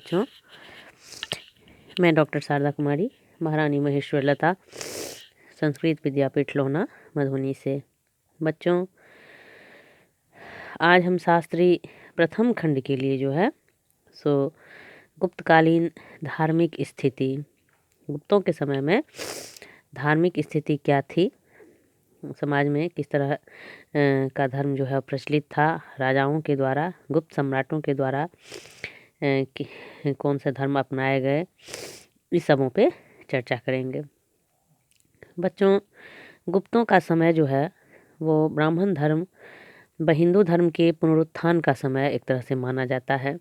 बच्चों, मैं डॉक्टर शारदा कुमारी, महारानी महेश्वर लता, संस्कृत विद्यापीठ लोहना, मधुबनी से। बच्चों, आज हम शास्त्री प्रथम खंड के लिए जो है गुप्तकालीन धार्मिक स्थिति, गुप्तों के समय में धार्मिक स्थिति क्या थी, समाज में किस तरह का धर्म जो है प्रचलित था, राजाओं के द्वारा, गुप्त सम्राटों के द्वारा कौन से धर्म अपनाए गए, इस सबों पे चर्चा करेंगे। बच्चों, गुप्तों का समय जो है वो ब्राह्मण धर्म व हिंदू धर्म के पुनरुत्थान का समय एक तरह से माना जाता है।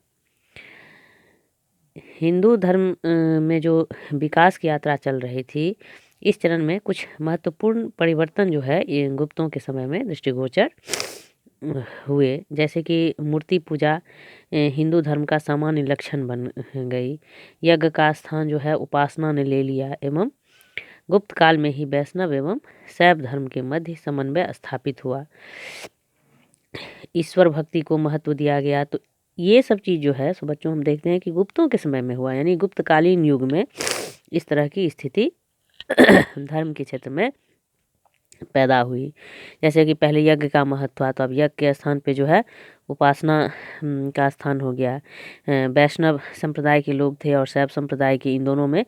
हिंदू धर्म में जो विकास की यात्रा चल रही थी, इस चरण में कुछ महत्वपूर्ण परिवर्तन जो है ये गुप्तों के समय में दृष्टिगोचर हुए। जैसे कि मूर्ति पूजा हिंदू धर्म का सामान्य लक्षण बन गई, यज्ञ का स्थान जो है उपासना ने ले लिया एवं गुप्त काल में ही वैष्णव एवं शैव धर्म के मध्य समन्वय स्थापित हुआ, ईश्वर भक्ति को महत्व दिया गया। तो ये सब चीज़ जो है बच्चों हम देखते हैं कि गुप्तों के समय में हुआ, यानी गुप्तकालीन युग में इस तरह की स्थिति धर्म के क्षेत्र में पैदा हुई। जैसे कि पहले यज्ञ का महत्व था, तो अब यज्ञ के स्थान पे जो है उपासना का स्थान हो गया। वैष्णव संप्रदाय के लोग थे और शैव संप्रदाय के, इन दोनों में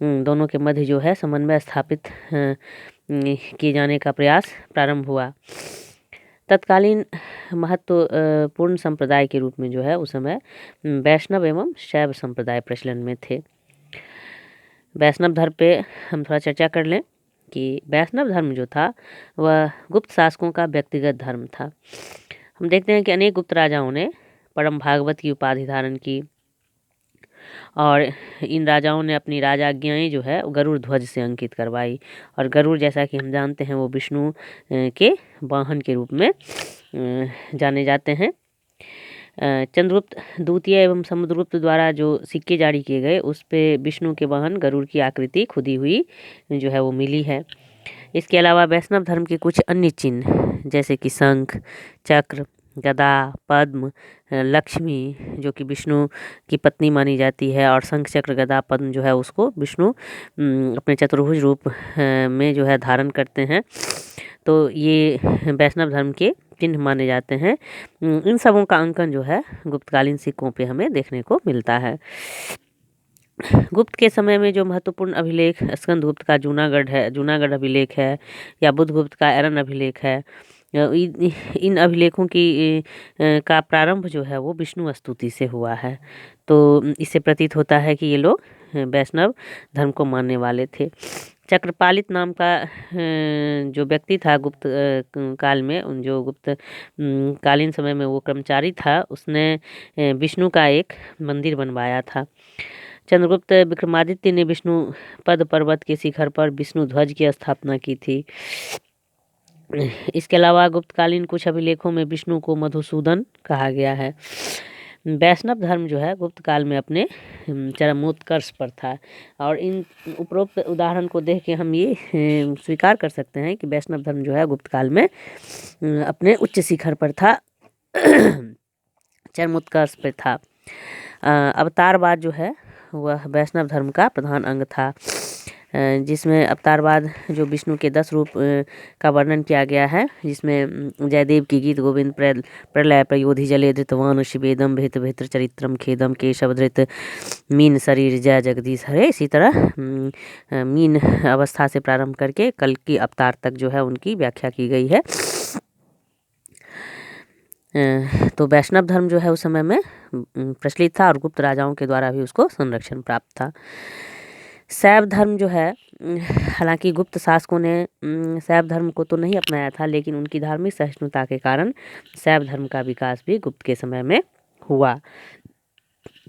दोनों के मध्य जो है समन्वय स्थापित किए जाने का प्रयास प्रारंभ हुआ। तत्कालीन महत्वपूर्ण संप्रदाय के रूप में जो है उस समय वैष्णव एवं शैव संप्रदाय प्रचलन में थे। वैष्णव धर्म पे हम थोड़ा चर्चा कर लें कि वैष्णव धर्म जो था वह गुप्त शासकों का व्यक्तिगत धर्म था। हम देखते हैं कि अनेक गुप्त राजाओं ने परम भागवत की उपाधि धारण की और इन राजाओं ने अपनी राजाज्ञाएं जो है गरुड़ ध्वज से अंकित करवाई। और गरुड़, जैसा कि हम जानते हैं, वो विष्णु के वाहन के रूप में जाने जाते हैं। चंद्रगुप्त द्वितीय एवं समुद्रगुप्त द्वारा जो सिक्के जारी किए गए, उस पे विष्णु के वाहन गरुड़ की आकृति खुदी हुई जो है वो मिली है। इसके अलावा वैष्णव धर्म के कुछ अन्य चिन्ह, जैसे कि शंख, चक्र, गदा, पद्म, लक्ष्मी जो कि विष्णु की पत्नी मानी जाती है, और शंख, चक्र, गदा, पद्म जो है उसको विष्णु अपने चतुर्भुज रूप में जो है धारण करते हैं। तो ये वैष्णव धर्म के चिन्ह माने जाते हैं। इन सबों का अंकन जो है गुप्तकालीन सिक्कों पे हमें देखने को मिलता है। गुप्त के समय में जो महत्वपूर्ण अभिलेख स्कंदगुप्त का जूनागढ़ अभिलेख है, या बुधगुप्त का एरन अभिलेख है। इन अभिलेखों की का प्रारंभ जो है वो विष्णु स्तुति से हुआ है। तो इससे प्रतीत होता है कि ये लोग वैष्णव धर्म को मानने वाले थे। चक्रपालित नाम का जो व्यक्ति था गुप्त काल में, जो गुप्त कालीन समय में वो कर्मचारी था, उसने विष्णु का एक मंदिर बनवाया था। चंद्रगुप्त विक्रमादित्य ने विष्णु पद पर्वत के शिखर पर विष्णु ध्वज की स्थापना की थी। इसके अलावा गुप्तकालीन कुछ अभिलेखों में विष्णु को मधुसूदन कहा गया है। वैष्णव धर्म जो है गुप्त काल में अपने चरमोत्कर्ष पर था, और इन उपरोक्त उदाहरण को देख के हम ये स्वीकार कर सकते हैं कि वैष्णव धर्म जो है गुप्त काल में अपने उच्च शिखर पर था, चरमोत्कर्ष पर था। अवतारवाद जो है वह वैष्णव धर्म का प्रधान अंग था, जिसमें अवतारवाद जो विष्णु के 10 रूप का वर्णन किया गया है, जिसमें जयदेव की गीत गोविंद, प्रलय, प्रयोधि, जले धृतवान, शिवेदम, भेत भेत्र चरित्रम, खेदम, केशव धृत, मीन शरीर, जय जगदीश हरे। इसी तरह मीन अवस्था से प्रारंभ करके कल की अवतार तक जो है उनकी व्याख्या की गई है। तो वैष्णव धर्म जो है उस समय में प्रचलित था और गुप्त राजाओं के द्वारा भी उसको संरक्षण प्राप्त था। शैव धर्म जो है, हालांकि गुप्त शासकों ने शैव धर्म को तो नहीं अपनाया था, लेकिन उनकी धार्मिक सहिष्णुता के कारण शैव धर्म का विकास भी गुप्त के समय में हुआ।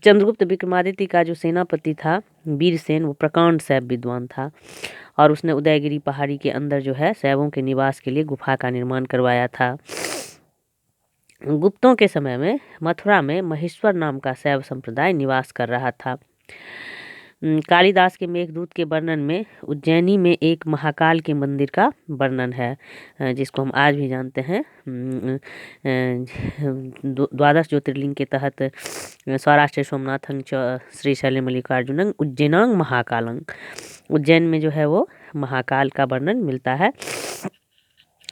चंद्रगुप्त विक्रमादित्य का जो सेनापति था वीरसेन, वो प्रकांड शैव विद्वान था, और उसने उदयगिरी पहाड़ी के अंदर जो है शैवों के निवास के लिए गुफा का निर्माण करवाया था। गुप्तों के समय में मथुरा में महेश्वर नाम का शैव संप्रदाय निवास कर रहा था। कालिदास के मेघदूत के वर्णन में उज्जैनी में एक महाकाल के मंदिर का वर्णन है, जिसको हम आज भी जानते हैं। 12 ज्योतिर्लिंग के तहत सौराष्ट्र सोमनाथं च श्रीशैल्य मल्लिकार्जुनंग उज्जैनांग महाकालंग, उज्जैन में जो है वो महाकाल का वर्णन मिलता है,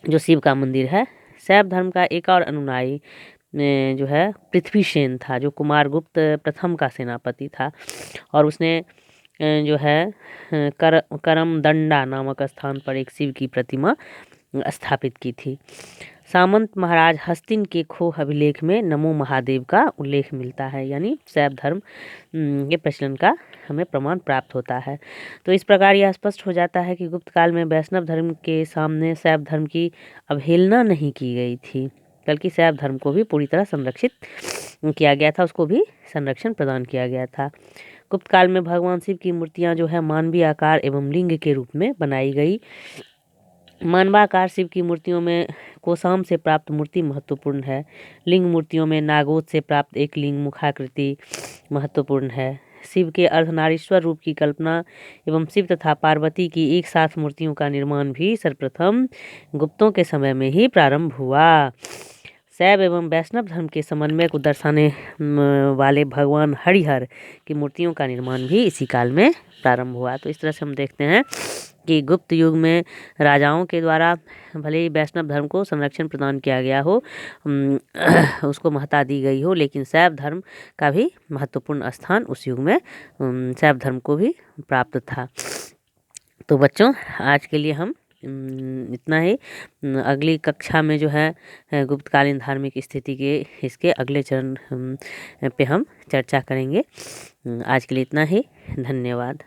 जो शिव का मंदिर है। शैव धर्म का एक और अनुयायी जो है पृथ्वीसेन था, जो कुमारगुप्त प्रथम का सेनापति था, और उसने जो है करमदंडा नामक स्थान पर एक शिव की प्रतिमा स्थापित की थी। सामंत महाराज हस्तिन के खोह अभिलेख में नमो महादेव का उल्लेख मिलता है, यानी शैव धर्म के प्रचलन का हमें प्रमाण प्राप्त होता है। तो इस प्रकार यह स्पष्ट हो जाता है कि गुप्त काल में वैष्णव धर्म के सामने शैव धर्म की अवहेलना नहीं की गई थी, बल्कि शैव धर्म को भी पूरी तरह संरक्षित किया गया था, उसको भी संरक्षण प्रदान किया गया था। गुप्त काल में भगवान शिव की मूर्तियां जो है मानवीय आकार एवं लिंग के रूप में बनाई गई। मानवाकार शिव की मूर्तियों में कोसाम से प्राप्त मूर्ति महत्वपूर्ण है। लिंग मूर्तियों में नागोद से प्राप्त एक लिंग मुखाकृति महत्वपूर्ण है। शिव के अर्धनारीश्वर रूप की कल्पना एवं शिव तथा पार्वती की एक साथ मूर्तियों का निर्माण भी सर्वप्रथम गुप्तों के समय में ही प्रारंभ हुआ। शैव एवं वैष्णव धर्म के समन्वय को दर्शाने वाले भगवान हरिहर की मूर्तियों का निर्माण भी इसी काल में प्रारंभ हुआ। तो इस तरह से हम देखते हैं कि गुप्त युग में राजाओं के द्वारा भले ही वैष्णव धर्म को संरक्षण प्रदान किया गया हो, उसको महत्ता दी गई हो, लेकिन शैव धर्म का भी महत्वपूर्ण स्थान उस युग में शैव धर्म को भी प्राप्त था। तो बच्चों, आज के लिए हम इतना ही। अगली कक्षा में जो है गुप्तकालीन धार्मिक स्थिति के इसके अगले चरण पे हम चर्चा करेंगे। आज के लिए इतना ही। धन्यवाद।